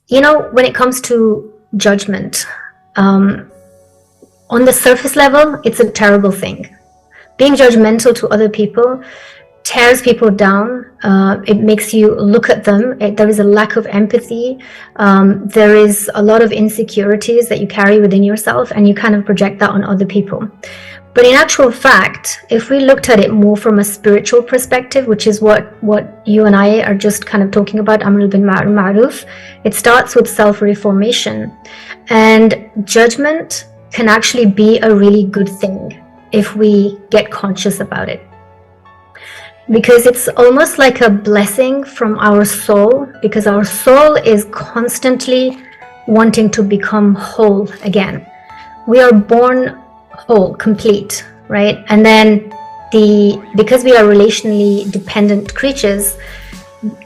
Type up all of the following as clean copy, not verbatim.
You know, when it comes to judgment, um, on the surface level, it's a terrible thing. Being judgmental to other people tears people down. It makes you look at them. There is a lack of empathy. There is a lot of insecurities that you carry within yourself, and you kind of project that on other people. But in actual fact, if we looked at it more from a spiritual perspective, which is what you and I are just kind of talking about, Amr bin Ma'ruf, it starts with self-reformation. And judgment can actually be a really good thing if we get conscious about it. Because it's almost like a blessing from our soul, because our soul is constantly wanting to become whole again. We are born whole, complete, right? And then because we are relationally dependent creatures,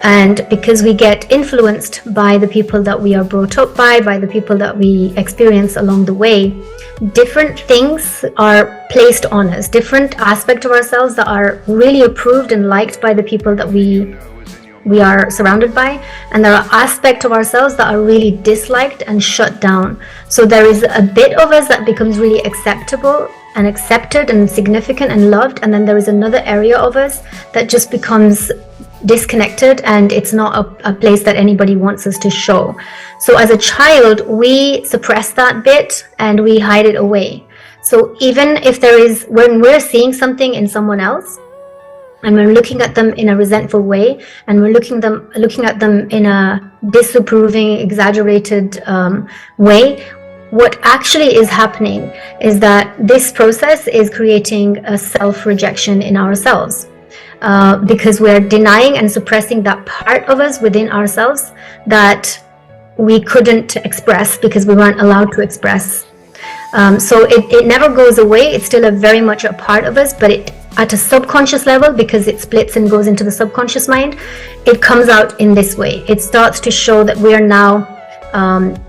and because we get influenced by the people that we are brought up by the people that we experience along the way, different things are placed on us, different aspects of ourselves that are really approved and liked by the people that we are surrounded by, and there are aspects of ourselves that are really disliked and shut down. So there is a bit of us that becomes really acceptable and accepted and significant and loved, and then there is another area of us that just becomes disconnected, and it's not a place that anybody wants us to show. So as a child, we suppress that bit and we hide it away. So even if when we're seeing something in someone else, and we're looking at them in a resentful way, and we're looking at them in a disapproving, exaggerated way, what actually is happening is that this process is creating a self-rejection in ourselves, because we're denying and suppressing that part of us within ourselves that we couldn't express because we weren't allowed to express. So it never goes away. It's still very much a part of us, but at a subconscious level, because it splits and goes into the subconscious mind, it comes out in this way. It starts to show that we are now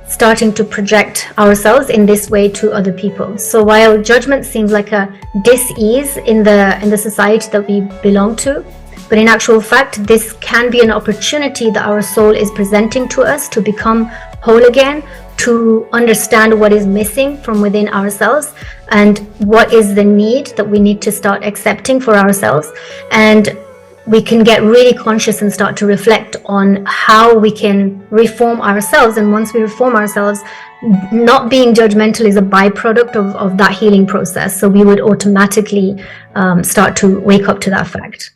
starting to project ourselves in this way to other people. So while judgment seems like a dis-ease in the society that we belong to, but in actual fact, this can be an opportunity that our soul is presenting to us to become whole again, to understand what is missing from within ourselves and what is the need that we need to start accepting for ourselves. And we can get really conscious and start to reflect on how we can reform ourselves. And once we reform ourselves, not being judgmental is a byproduct of that healing process. So we would automatically start to wake up to that fact.